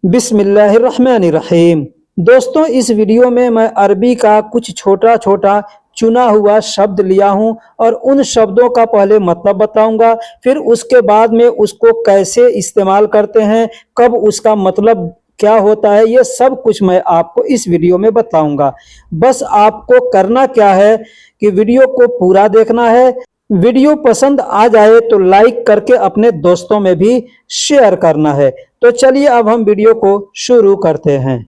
बिस्मिल्लाहिर्रहमानिर्रहीम। दोस्तों, इस वीडियो में मैं अरबी का कुछ छोटा छोटा चुना हुआ शब्द लिया हूं और उन शब्दों का पहले मतलब बताऊंगा, फिर उसके बाद में उसको कैसे इस्तेमाल करते हैं, कब उसका मतलब क्या होता है, ये सब कुछ मैं आपको इस वीडियो में बताऊंगा। बस आपको करना क्या है कि वीडियो को पूरा देखना है। वीडियो पसंद आ जाए तो लाइक करके अपने दोस्तों में भी शेयर करना है। तो चलिए अब हम वीडियो को शुरू करते हैं।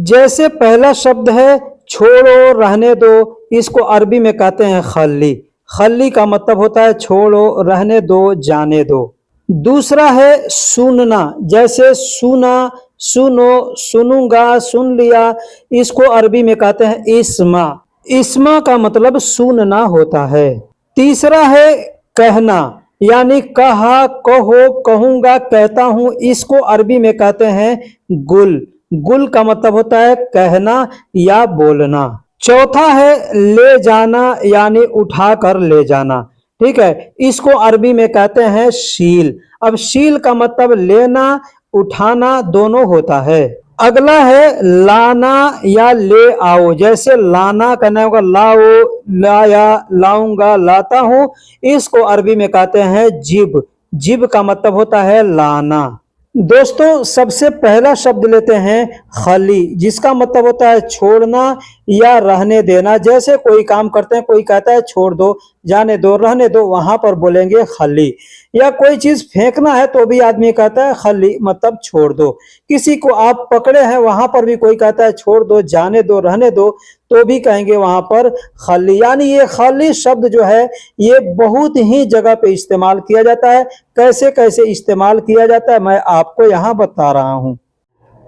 जैसे पहला शब्द है छोड़ो, रहने दो। इसको अरबी में कहते हैं खल्ली। खल्ली का मतलब होता है छोड़ो, रहने दो, जाने दो। दूसरा है सुनना। जैसे सुना, सुनो, सुनूंगा, सुन लिया। इसको अरबी में कहते हैं इस्मा। इस्मा का मतलब सुनना होता है। तीसरा है कहना, यानी कहा, कहो, कहूंगा, कहता हूं। इसको अरबी में कहते हैं गुल। गुल का मतलब होता है कहना या बोलना। चौथा है ले जाना, यानी उठा कर ले जाना। ठीक है, इसको अरबी में कहते हैं शील। अब शील का मतलब लेना, उठाना दोनों होता है। अगला है लाना या ले आओ। जैसे लाना कहना होगा लाओ, लाया, लाऊंगा, लाता हूं। इसको अरबी में कहते हैं जिब। जिब का मतलब होता है लाना। दोस्तों, सबसे पहला शब्द लेते हैं खली, जिसका मतलब होता है छोड़ना या रहने देना। जैसे कोई काम करते हैं, कोई कहता है छोड़ दो, जाने दो, रहने दो, वहां पर बोलेंगे खली। या कोई चीज फेंकना है तो भी आदमी कहता है खली, मतलब छोड़ दो। किसी को आप पकड़े हैं, वहां पर भी कोई कहता है छोड़ दो, जाने दो, रहने दो, तो भी कहेंगे वहां पर खली। यानी ये खली शब्द जो है ये बहुत ही जगह पे इस्तेमाल किया जाता है। कैसे कैसे इस्तेमाल किया जाता है मैं आपको यहाँ बता रहा हूं।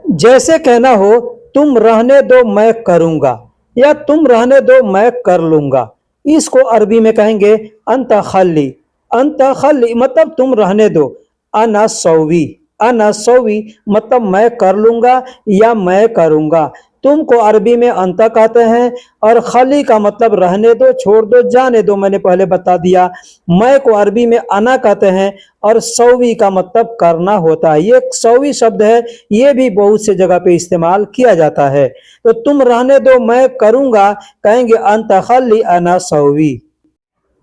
जैसे कहना हो तुम रहने दो मैं करूंगा, या तुम रहने दो मैं कर लूंगा। इसको अरबी में कहेंगे अंत खली। अंत खली मतलब तुम रहने दो। अना सौवी, अना सौवी मतलब मैं कर लूंगा या मैं करूंगा। तुम को अरबी में अंत कहते हैं और खली का मतलब रहने दो, छोड़ दो, जाने दो, मैंने पहले बता दिया। मैं को अरबी में अना कहते हैं और सौवी का मतलब करना होता है। ये सौवी शब्द है, ये भी बहुत से जगह पे इस्तेमाल किया जाता है। तो तुम रहने दो मैं करूंगा, कहेंगे अंत खली अना सौवी।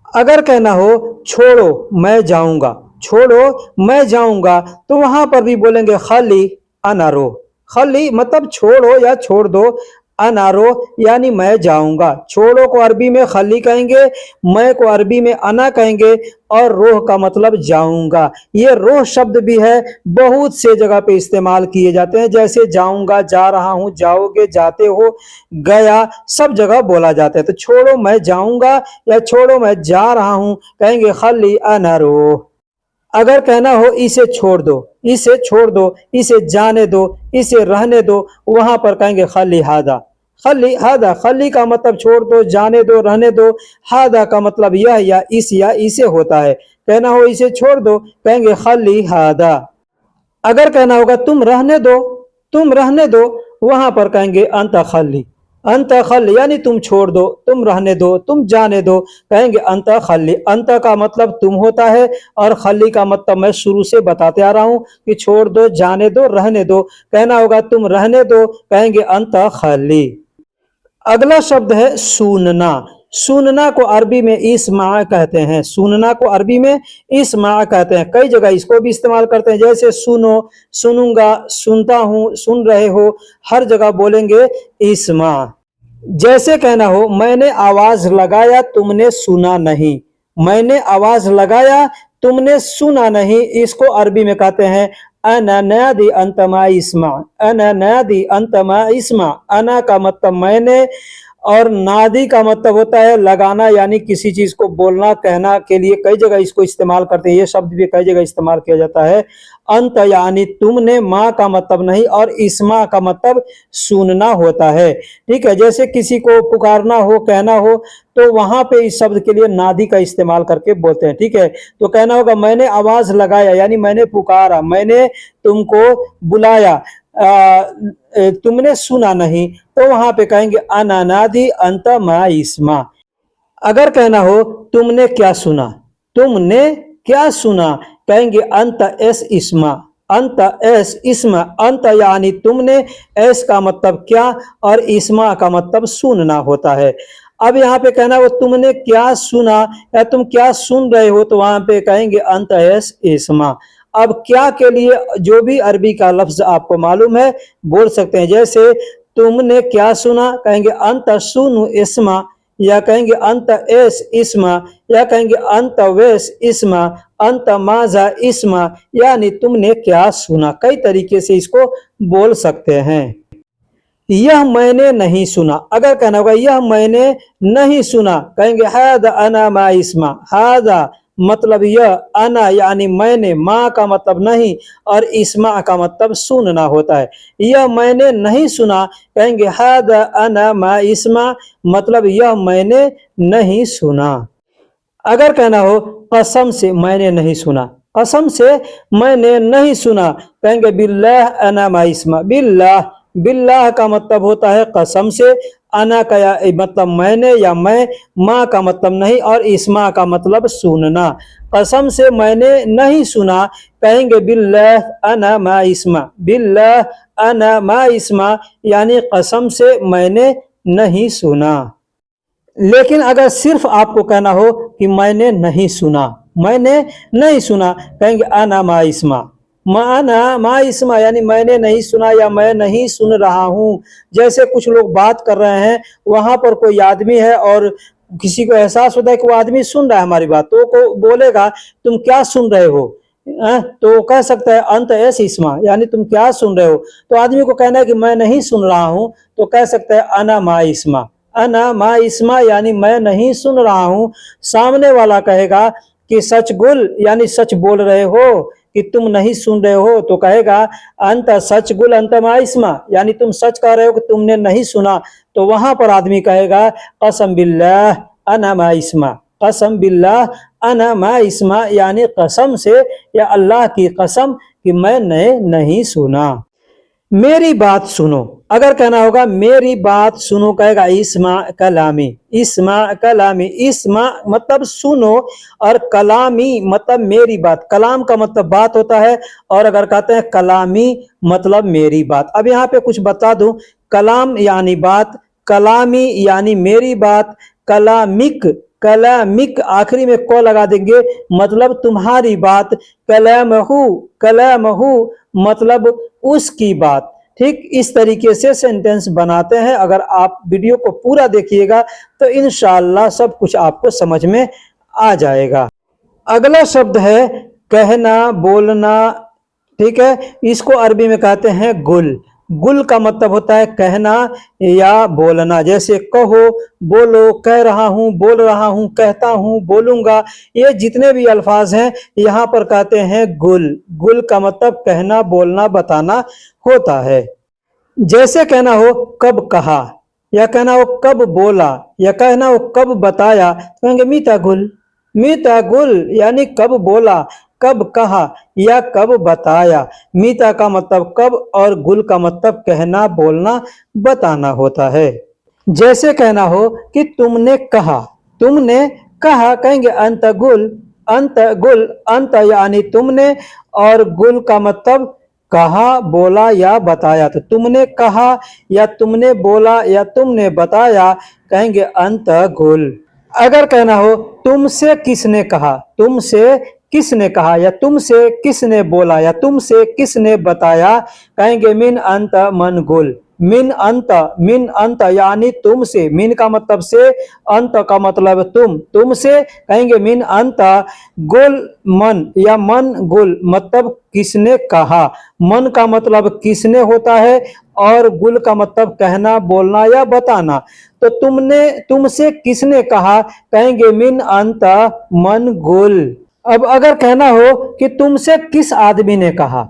अगर कहना हो छोड़ो मैं जाऊंगा, छोड़ो मैं जाऊंगा, तो वहां पर भी बोलेंगे खली अनारो। खली मतलब छोड़ो या छोड़ दो, अनारो यानी मैं जाऊंगा। छोड़ो को अरबी में खली कहेंगे, मैं को अरबी में अना कहेंगे, और रोह का मतलब जाऊंगा। ये रोह शब्द भी है, बहुत से जगह पे इस्तेमाल किए जाते हैं। जैसे जाऊंगा, जा रहा हूं, जाओगे, जाते हो, गया, सब जगह बोला जाता है। तो छोड़ो मैं जाऊंगा या छोड़ो मैं जा रहा हूं, कहेंगे खली अना रोह। अगर कहना हो इसे छोड़ दो, इसे छोड़ दो, इसे जाने दो, इसे रहने दो, वहां पर कहेंगे खली हादा। खली हादा, खली का मतलब छोड़ दो, जाने दो, रहने दो। हादा का मतलब यह या इस या इसे होता है। कहना हो इसे छोड़ दो, कहेंगे खली हादा। अगर कहना होगा तुम रहने दो, तुम रहने दो, वहां पर कहेंगे अंत खली। अंत खल यानी तुम छोड़ दो, तुम रहने दो, तुम जाने दो, कहेंगे अंत खली। अंत का मतलब तुम होता है और खली का मतलब मैं शुरू से बताते आ रहा हूं कि छोड़ दो, जाने दो, रहने दो। कहना होगा तुम रहने दो, कहेंगे अंत खली। अगला शब्द है सूनना। सुनना को अरबी में इस्मा कहते हैं। सुनना को अरबी में इस्मा कहते हैं। कई जगह इसको भी इस्तेमाल करते हैं। जैसे सुनो, सुनूंगा, सुनता हूं, सुन रहे हो, हर जगह बोलेंगे इस्मा। जैसे कहना हो मैंने आवाज लगाया तुमने सुना नहीं, मैंने आवाज लगाया तुमने सुना नहीं। इसको अरबी में कहते हैं अना नादी अंतमा इस्मा। अना नादी अंतमा इस्मा। अना का मतलब मैंने, और नादी का मतलब होता है लगाना, यानी किसी चीज को बोलना, कहना के लिए कई जगह इसको इस्तेमाल करते हैं। ये शब्द भी कई जगह इस्तेमाल किया जाता है। अंत यानी तुमने, माँ का मतलब नहीं, और इस्मा का मतलब सुनना होता है। ठीक है, जैसे किसी को पुकारना हो, कहना हो, तो वहां पे इस शब्द के लिए नादी का इस्तेमाल करके बोलते हैं। ठीक है, तो कहना होगा मैंने आवाज लगाया, यानी मैंने पुकारा, मैंने तुमको बुलाया, तुमने सुना नहीं, तो वहां पे कहेंगे अनानादी अंत मा इस्मा। अगर कहना हो तुमने क्या सुना, तुमने क्या सुना, कहेंगे अंत एस इस्मा, अंत एस इस्मा, अंत यानी तुमने, एस का मतलब क्या और इस्मा का मतलब सुनना होता है। अब यहाँ पे कहना हो तुमने क्या सुना या तुम क्या सुन रहे हो, तो वहां पे कहेंगे अंत एस इस्मा। अब क्या के लिए जो भी अरबी का लफ्ज आपको मालूम है बोल सकते हैं, जैसे तुमने क्या सुना, कहेंगे अंत सुनु इस्मा, या कहेंगे अंत एस इस्मा, या कहेंगे अंत वेस इस्मा, अंत माजा इस्मा, यानी तुमने क्या सुना। कई तरीके से इसको बोल सकते हैं। यह मैंने नहीं सुना, अगर कहना होगा यह मैंने नहीं सुना, कहेंगे हादा अना मा इस्मा, हादा मतलब यह, अना यानी मैंने, माँ का मतलब नहीं और इस्मा का मतलब सुनना होता है। यह मैंने नहीं सुना, कहेंगे हादा अना मा इस्मा, मतलब यह मैंने नहीं सुना। अगर कहना हो कसम से मैंने नहीं सुना, कसम से मैंने नहीं सुना, कहेंगे बिल्लाह अना मा इस्मा, बिल्लाह, बिल्लाह का मतलब होता है कसम से, अना का मतलब मैंने या मैं, माँ का मतलब नहीं और इस्मा का मतलब सुनना। कसम से मैंने नहीं सुना, कहेंगे बिल्लाह अना मा इस्मा, बिल्लाह अना मा इस्मा, यानी कसम से मैंने नहीं सुना। लेकिन अगर सिर्फ आपको कहना हो कि मैंने नहीं सुना, मैंने नहीं सुना, कहेंगे अना मा इस्मा, माना मा इस्मा, यानी मैंने नहीं सुना या मैं नहीं सुन रहा हूँ। जैसे कुछ लोग बात कर रहे हैं, वहां पर कोई आदमी है और किसी को एहसास होता है कि वो आदमी सुन रहा है हमारी बात, तो को बोलेगा तुम क्या सुन रहे हो, तो कह सकता है अंत एस इस्मा, यानी तुम क्या सुन रहे हो। तो आदमी को कहना है कि मैं नहीं सुन रहा हूँ, तो कह सकता है अना मा इस्मा, अना मा इस्मा, यानी मैं नहीं सुन रहा हूँ। सामने वाला कहेगा कि सच गुल, यानी सच बोल रहे हो कि तुम नहीं सुन रहे हो, तो कहेगा अंत सच गुल अंत मा इस्मा, यानी तुम सच कह रहे हो कि तुमने नहीं सुना। तो वहां पर आदमी कहेगा कसम बिल्लाह अना मा इस्मा, कसम बिल्लाह अना मा इस्मा, यानी कसम से या अल्लाह की कसम कि मैंने नहीं सुना। मेरी बात सुनो, अगर कहना होगा मेरी बात सुनो, कहेगा इस्मा कलामी, इस्मा कलामी, इस्मा मतलब सुनो और कलामी मतलब मेरी बात। कलाम का मतलब बात होता है और अगर कहते हैं कलामी मतलब मेरी बात। अब यहाँ पे कुछ बता दूं, कलाम यानी बात, कलामी यानी मेरी बात, कलामिक, कलामिक आखिरी में को लगा देंगे मतलब तुम्हारी बात, कलामहू, कलामहू मतलब उसकी बात। ठीक इस तरीके से सेंटेंस बनाते हैं। अगर आप वीडियो को पूरा देखिएगा तो इंशाअल्लाह सब कुछ आपको समझ में आ जाएगा। अगला शब्द है कहना, बोलना। ठीक है, इसको अरबी में कहते हैं गुल। गुल का मतलब होता है कहना या बोलना। जैसे कहो, बोलो, कह रहा हूँ, बोल रहा हूँ, कहता हूँ, बोलूंगा, ये जितने भी अल्फाज हैं यहाँ पर कहते हैं गुल। गुल का मतलब कहना, बोलना, बताना होता है। जैसे कहना हो कब कहा, या कहना हो कब बोला, या कहना हो कब बताया, तो कहेंगे मीता गुल, मीता गुल, यानी कब बोला, कब कहा या कब बताया। मीता का मतलब कब और गुल का मतलब कहना, बोलना, बताना होता है। जैसे कहना हो कि तुमने कहा, तुमने कहा, कहेंगे अंत गुल, अंत गुल, अंत यानी तुमने और गुल का मतलब कहा, बोला या बताया। तो तुमने कहा या तुमने बोला या तुमने बताया, कहेंगे अंत गुल। अगर कहना हो तुमसे किसने कहा, तुमसे किसने कहा या तुमसे किसने बोला या तुमसे किसने बताया, कहेंगे मिन अंत मन गुल, मिन अंत, मिन अंत यानी तुमसे, मिन का मतलब से, अंत का मतलब तुम, तुमसे, कहेंगे मिन अंत गुल मन, या मन गुल मतलब किसने कहा। मन का मतलब किसने होता है और गुल का मतलब कहना, बोलना या बताना। तो तुमने, तुमसे किसने कहा, कहेंगे मिन अंत मन गुल। अब अगर कहना हो कि तुमसे किस आदमी ने कहा,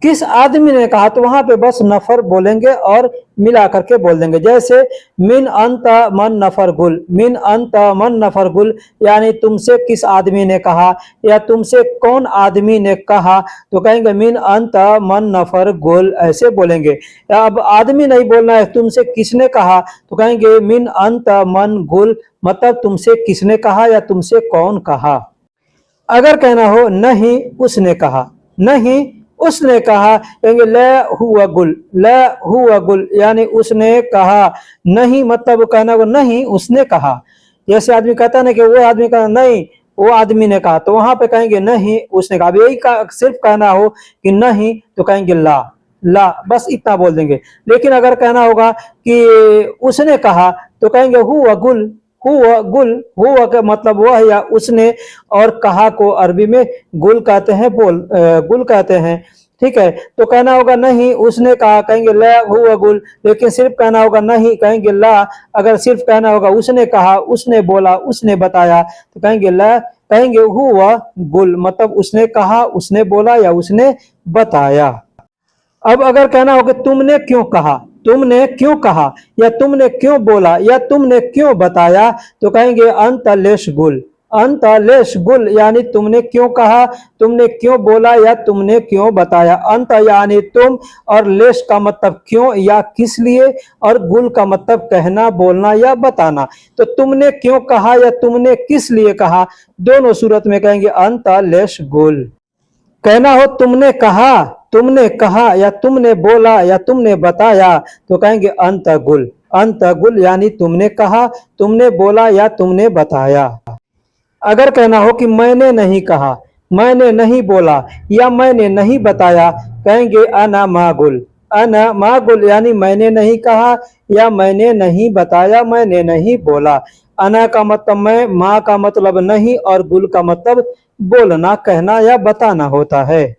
किस आदमी ने कहा, तो वहां पे बस नफर बोलेंगे और मिला करके बोल देंगे। जैसे मिन अंत मन नफर गुल, मिन अंत मन नफर गुल, यानी तुमसे किस आदमी ने कहा या तुमसे कौन आदमी ने कहा, तो कहेंगे मिन अंत मन नफर गुल, ऐसे बोलेंगे। अब आदमी नहीं बोलना है, तुमसे किसने कहा, तो कहेंगे मिन अंत मन गुल, मतलब तुमसे किसने कहा या तुमसे कौन कहा। अगर कहना हो नहीं उसने कहा, नहीं उसने कहा, कहेंगे ल हुआ गुल, ल हुआ गुल, यानी उसने कहा। नहीं मतलब कहना हो नहीं उसने कहा। जैसे आदमी कहता ना कि वो आदमी कहा नहीं वो आदमी ने कहा, तो वहां पे कहेंगे नहीं उसने कहा। अब यही सिर्फ कहना हो कि नहीं, तो कहेंगे ला, ला, बस इतना बोल देंगे। लेकिन अगर कहना होगा कि उसने कहा, तो कहेंगे हुआ गुल, हुआ गुल, हुआ का मतलब वह या उसने, और कहा को अरबी में गुल कहते हैं, गुल कहते हैं। ठीक है, तो कहना होगा नहीं उसने कहा, कहेंगे ला हुआ गुल। लेकिन सिर्फ कहना होगा नहीं, कहेंगे ला। अगर सिर्फ कहना होगा उसने कहा, उसने बोला, उसने बताया, तो कहेंगे ला, कहेंगे हुआ गुल, मतलब उसने कहा, उसने बोला या उसने बताया। अब अगर कहना हो कि तुमने क्यों कहा, तुमने क्यों कहा या तुमने क्यों बोला या तुमने क्यों बताया, तो कहेंगे अंत लेश गुल, अंत लेश गुल, यानी तुमने क्यों कहा, तुमने क्यों बोला या तुमने क्यों बताया। अंत यानी तुम, और लेश का मतलब क्यों या किस लिए, और गुल का मतलब कहना, बोलना या बताना। तो तुमने क्यों कहा या तुमने किस लिए कहा, दोनों सूरत में कहेंगे अंत लेश गुल। कहना हो तुमने कहा, तुमने कहा या तुमने बोला या तुमने बताया, तो कहेंगे अंत गुल, अंत गुल, यानी तुमने कहा, तुमने बोला या तुमने बताया। अगर कहना हो कि मैंने नहीं कहा, मैंने नहीं बोला या मैंने नहीं बताया, कहेंगे अना मागुल, अना मागुल, यानी मैंने नहीं कहा या मैंने नहीं बताया, मैंने नहीं बोला। अना का मतलब मैं, माँ का मतलब नहीं, और गुल का मतलब बोलना, कहना या बताना होता है।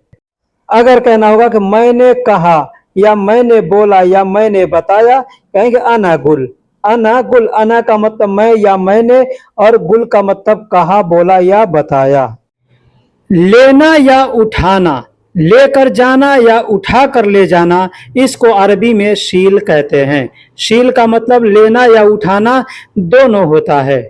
अगर कहना होगा कि मैंने कहा या मैंने बोला या मैंने बताया, कहेंगे अना गुल, अना गुल, अना का मतलब मैं या मैंने, और गुल का मतलब कहा, बोला या बताया। लेना या उठाना, लेकर जाना या उठा कर ले जाना, इसको अरबी में शील कहते हैं। शील का मतलब लेना या उठाना दोनों होता है।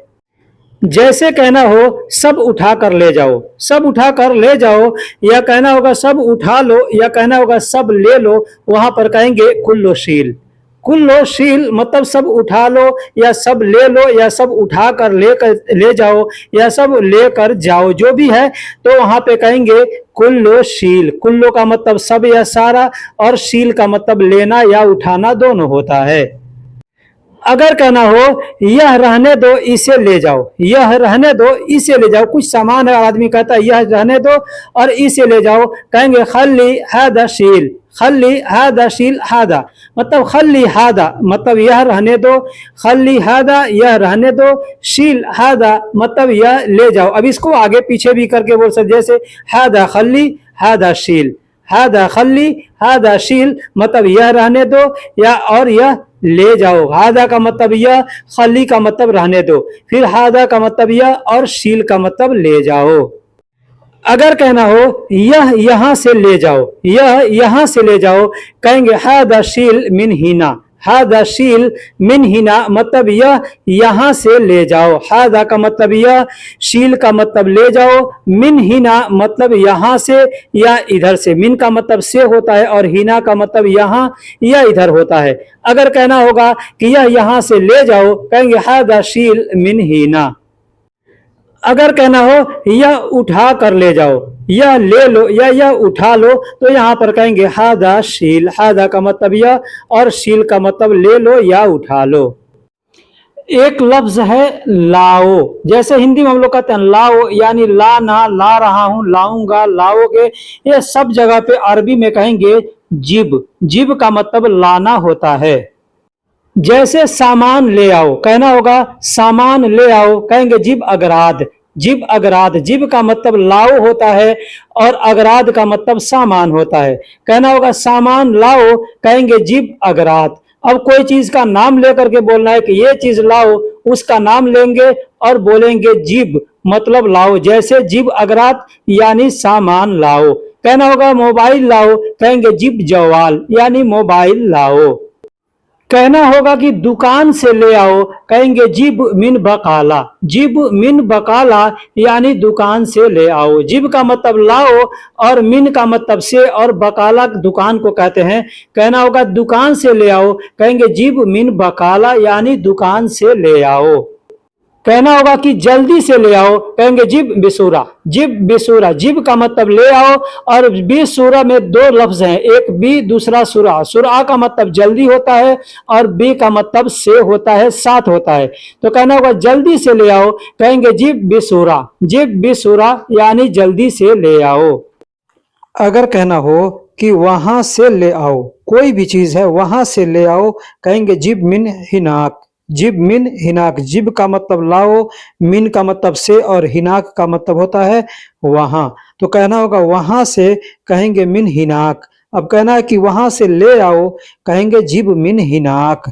जैसे कहना हो सब उठा कर ले जाओ, सब उठा कर ले जाओ, या कहना होगा सब उठा लो, या कहना होगा सब ले लो, वहां पर कहेंगे कुल्लो शील, कुल्लो शील, मतलब सब उठा लो या सब ले लो या सब उठा कर ले जाओ या सब लेकर जाओ, जो भी है, तो वहां पे कहेंगे कुल्लो शील। कुल्लो का मतलब सब या सारा, और शील का मतलब लेना या उठाना दोनों होता है। अगर कहना हो यह रहने दो इसे ले जाओ, यह रहने दो इसे ले जाओ, कुछ सामान है, आदमी कहता है यह रहने दो और इसे ले जाओ, कहेंगे खल्ली हादा शील, खल्ली हादा शील, हादा मतलब खल्ली हादा मतलब यह रहने दो, खल्ली हादा यह रहने दो, शील हादा मतलब यह ले जाओ। अब इसको आगे पीछे भी करके बोल सकते, जैसे हादा खल्ली हादा शील, हादा खल्ली हादा शील, मतलब यह रहने दो या और यह ले जाओ। हादा का मतलब यह, खली का मतलब रहने दो, फिर हादा का मतलब यह, और शील का मतलब ले जाओ। अगर कहना हो यह यहां से ले जाओ, यह यहां से ले जाओ, कहेंगे हादा शील मिन हिना, हादा शील मिन हिना मतलब यह यहां से ले जाओ। हादा का मतलब यह, शील का मतलब ले जाओ, मिन हिना मतलब यहां से या इधर से। मिन का मतलब से होता है और हिना का मतलब यहां या इधर होता है। अगर कहना होगा कि यह यहां से ले जाओ, कहेंगे हादा शील मिन हिना। अगर कहना हो यह उठा कर ले जाओ, यह ले लो या यह उठा लो, तो यहां पर कहेंगे हादा शील। हादा का मतलब यह और शील का मतलब ले लो या उठा लो। एक लफ्ज है लाओ, जैसे हिंदी में हम लोग कहते हैं लाओ, यानी लाना, ला रहा हूं, लाऊंगा, लाओगे, ये सब जगह पे अरबी में कहेंगे जिब। जिब का मतलब लाना होता है। जैसे सामान ले आओ, कहना होगा सामान ले आओ, कहेंगे जिब अगराद, जिब अगराद। जिब का मतलब लाओ होता है और अगराद का मतलब सामान होता है। कहना होगा सामान लाओ, कहेंगे जिब अगराद। अब कोई चीज का नाम लेकर के बोलना है कि ये चीज लाओ, उसका नाम लेंगे और बोलेंगे जिब मतलब लाओ। जैसे जिब अगराद यानी सामान लाओ, कहना होगा मोबाइल लाओ, कहेंगे जिब जवाल यानी मोबाइल लाओ। कहना होगा कि दुकान से ले आओ, कहेंगे जिब मिन बकाला, जिब मिन बकाला यानी दुकान से ले आओ। जिब का मतलब लाओ और मिन का मतलब से और बकाला दुकान को कहते हैं। कहना होगा दुकान से ले आओ, कहेंगे जिब मिन बकाला यानी दुकान से ले आओ। कहना होगा कि जल्दी से ले आओ, कहेंगे जिब बिसूरा, जिब बिसूरा। जिब का मतलब ले आओ और बिसूरा में दो लफ्ज हैं, एक बी दूसरा सुरा। सुरा का मतलब जल्दी होता है और बी का मतलब से होता है, साथ होता है। तो कहना होगा जल्दी से ले आओ, कहेंगे जिब बिसूरा, जिब बिसूरा यानी जल्दी से ले आओ। अगर कहना हो कि वहां से ले आओ, कोई भी चीज है वहां से ले आओ, कहेंगे जिब मिन हिनाक, जिब मिन हिनाक। जिब का मतलब लाओ, मिन का मतलब से और हिनाक का मतलब होता है वहां। तो कहना होगा वहां से, कहेंगे मिन हिनाक। अब कहना है कि वहां से ले आओ, कहेंगे जिब मिन हिनाक।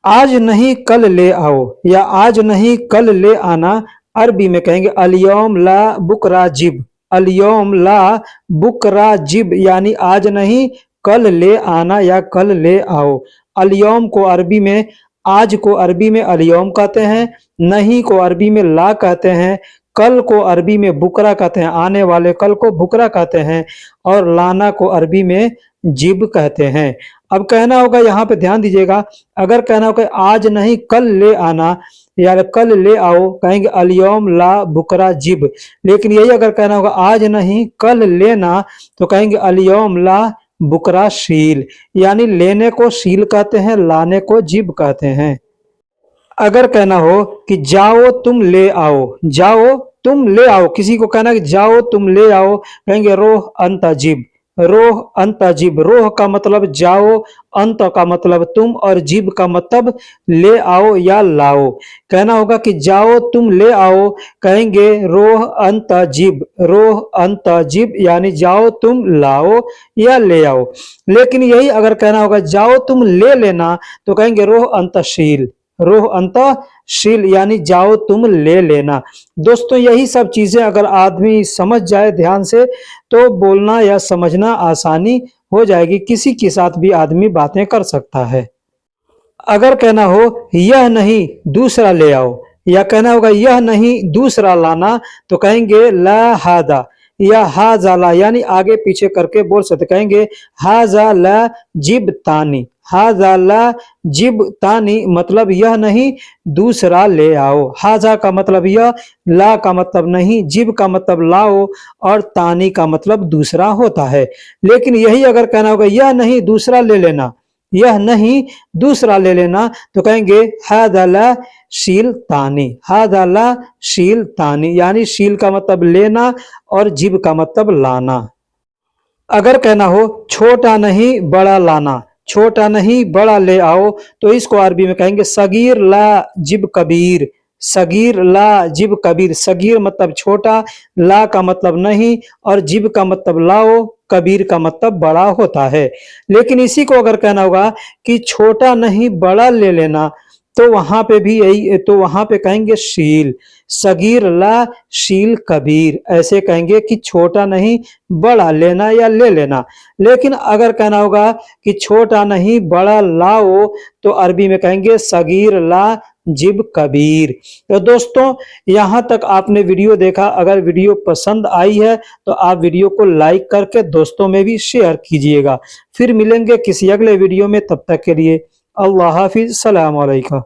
आज नहीं कल ले आओ या आज नहीं कल ले आना, अरबी में कहेंगे अलयौम ला बुकरा जिब, अलयौम ला बुकरा जिब यानी आज नहीं कल ले आना या कल ले आओ। अलयौम को अरबी में, आज को अरबी में अलयौम कहते हैं, नहीं को अरबी में ला कहते हैं, कल को अरबी में बुकरा कहते हैं, आने वाले कल को बुकरा कहते हैं, और लाना को अरबी में जिब कहते हैं। अब कहना होगा यहाँ पे ध्यान दीजिएगा, अगर कहना होगा आज नहीं कल ले आना या कल ले आओ, कहेंगे अलयौम ला बुकरा जिब। लेकिन यही अगर कहना होगा आज नहीं कल लेना, तो कहेंगे अलयौम ला बुकरा शील, यानी लेने को शील कहते हैं, लाने को जिब कहते हैं। अगर कहना हो कि जाओ तुम ले आओ, जाओ तुम ले आओ, किसी को कहना कि जाओ तुम ले आओ, कहेंगे रोह अंताजिब, रोह अंताजिब। रोह का मतलब जाओ, अंत का मतलब तुम और जिब का मतलब ले आओ या लाओ। कहना होगा कि जाओ तुम ले आओ, कहेंगे रोह अंताजिब, रोह अंताजिब यानी जाओ तुम लाओ या ले आओ। लेकिन यही अगर कहना होगा जाओ तुम ले लेना, तो कहेंगे रोह अंतशील, रोह अंतशील यानी जाओ तुम ले लेना। दोस्तों यही सब चीजें अगर आदमी समझ जाए ध्यान से, तो बोलना या समझना आसानी हो जाएगी, किसी के साथ भी आदमी बातें कर सकता है। अगर कहना हो यह नहीं दूसरा ले आओ या कहना होगा यह नहीं दूसरा लाना, तो कहेंगे ला हादा या हाजा ला, यानी आगे पीछे करके बोल सकते, कहेंगे हाजा ला जिब तानी, हाजा ला जिब तानी मतलब यह नहीं दूसरा ले आओ। हाजा का मतलब यह, ला का मतलब नहीं, जिब का मतलब लाओ और तानी का मतलब दूसरा होता है। लेकिन यही अगर कहना होगा यह नहीं दूसरा ले लेना, यह नहीं दूसरा ले लेना, तो कहेंगे हादा ला शील तानी, हादा ला शील तानी यानी शील का मतलब लेना और जिब का मतलब लाना। अगर कहना हो छोटा नहीं बड़ा लाना, छोटा नहीं बड़ा ले आओ, तो इसको अरबी में कहेंगे सगीर ला जिब कबीर, सगीर ला जिब कबीर। सगीर मतलब छोटा, ला का मतलब नहीं और जिब का मतलब लाओ, कबीर का मतलब बड़ा होता है। लेकिन इसी को अगर कहना होगा कि छोटा नहीं बड़ा ले लेना, तो वहां पे भी यही, तो वहां पे कहेंगे शील, सगीर ला शील कबीर, ऐसे कहेंगे कि छोटा नहीं बड़ा लेना या ले लेना। लेकिन अगर कहना होगा कि छोटा नहीं बड़ा लाओ, तो अरबी में कहेंगे सगीर ला जिब कबीर। तो दोस्तों यहाँ तक आपने वीडियो देखा, अगर वीडियो पसंद आई है तो आप वीडियो को लाइक करके दोस्तों में भी शेयर कीजिएगा। फिर मिलेंगे किसी अगले वीडियो में, तब तक के लिए अल्लाह हाफिज, सलाम अलैकुम।